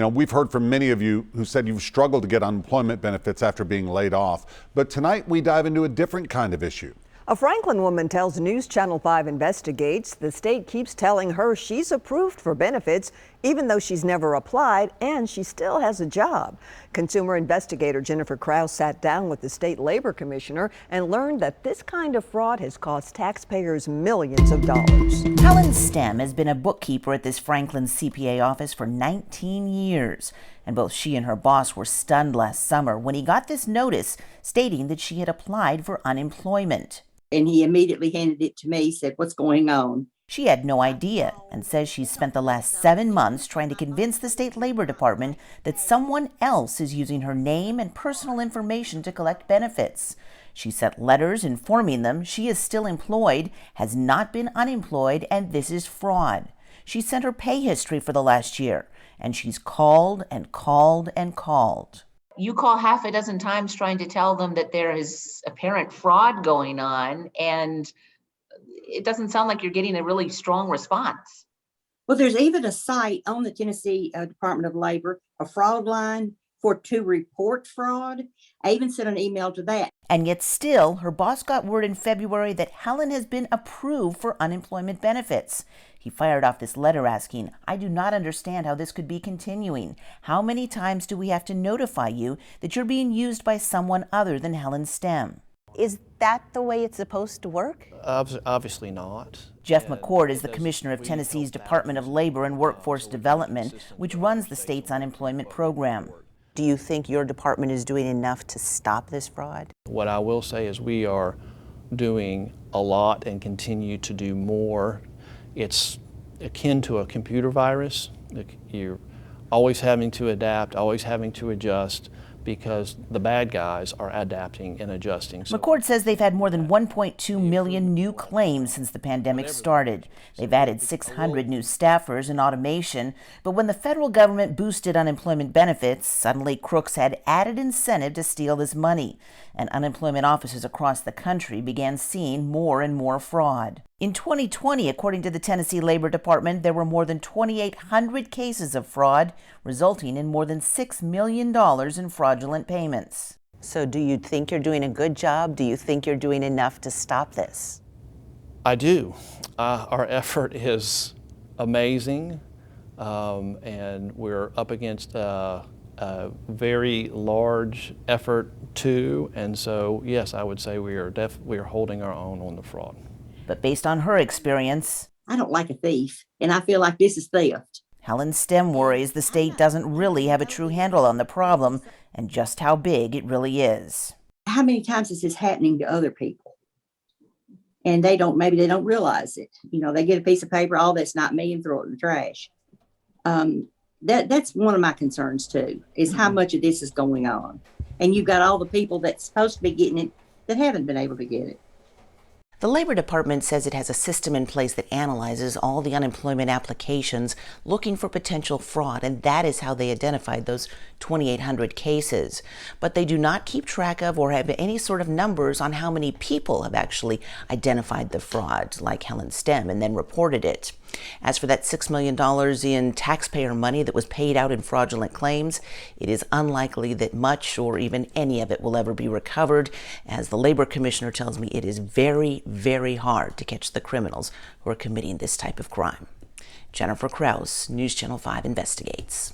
we've heard from many of you who said you've struggled to get unemployment benefits after being laid off. But tonight we dive into a different kind of issue. A Franklin woman tells News Channel 5 Investigates the state keeps telling her she's approved for benefits, even though she's never applied and she still has a job. Consumer investigator Jennifer Krause sat down with the state labor commissioner and learned that this kind of fraud has cost taxpayers millions of dollars. Helen Stem has been a bookkeeper at this Franklin CPA office for 19 years. And both she and her boss were stunned last summer when he got this notice stating that she had applied for unemployment. And he immediately handed it to me, said, "What's going on?" She had no idea and says she's spent the last 7 months trying to convince the state labor department that someone else is using her name and personal information to collect benefits. She sent letters informing them she is still employed, has not been unemployed, and this is fraud. She sent her pay history for the last year, and she's called and called and called. You call half a dozen times trying to tell them that there is apparent fraud going on, and it doesn't sound like you're getting a really strong response. Well, there's even a site on the Tennessee Department of Labor, a fraud line to report fraud. I even sent an email to that. And yet still, her boss got word in February that Helen has been approved for unemployment benefits. He fired off this letter asking, "I do not understand how this could be continuing. How many times do we have to notify you that you're being used by someone other than Helen Stem?" Is that the way it's supposed to work? Obviously not. Jeff McCord is the commissioner of Tennessee's Department of Labor and Workforce Development, which runs the state's unemployment program. Do you think your department is doing enough to stop this fraud? What I will say is we are doing a lot and continue to do more. It's akin to a computer virus. You're always having to adapt, always having to adjust, because the bad guys are adapting and adjusting. McCord says they've had more than 1.2 million new claims since the pandemic started. They've added 600 new staffers and automation, but when the federal government boosted unemployment benefits, suddenly crooks had added incentive to steal this money, and unemployment offices across the country began seeing more and more fraud. In 2020, according to the Tennessee Labor Department, there were more than 2,800 cases of fraud, resulting in more than $6 million in fraudulent payments. So do you think you're doing a good job? Do you think you're doing enough to stop this? I do. Our effort is amazing, and we're up against a very large effort too, and so yes, I would say we are holding our own on the fraud. But based on her experience, I don't like a thief, and I feel like this is theft. Helen Stem worries the state doesn't really have a true handle on the problem and just how big it really is. How many times is this happening to other people? And maybe they don't realize it. They get a piece of paper, "Oh, that's not me," and throw it in the trash. That's one of my concerns too, is how much of this is going on. And you've got all the people that's supposed to be getting it that haven't been able to get it. The Labor Department says it has a system in place that analyzes all the unemployment applications looking for potential fraud, and that is how they identified those 2,800 cases. But they do not keep track of or have any sort of numbers on how many people have actually identified the fraud, like Helen Stem, and then reported it. As for that $6 million in taxpayer money that was paid out in fraudulent claims, it is unlikely that much or even any of it will ever be recovered. As the Labor Commissioner tells me, it is very, very hard to catch the criminals who are committing this type of crime. Jennifer Krause, News Channel 5 Investigates.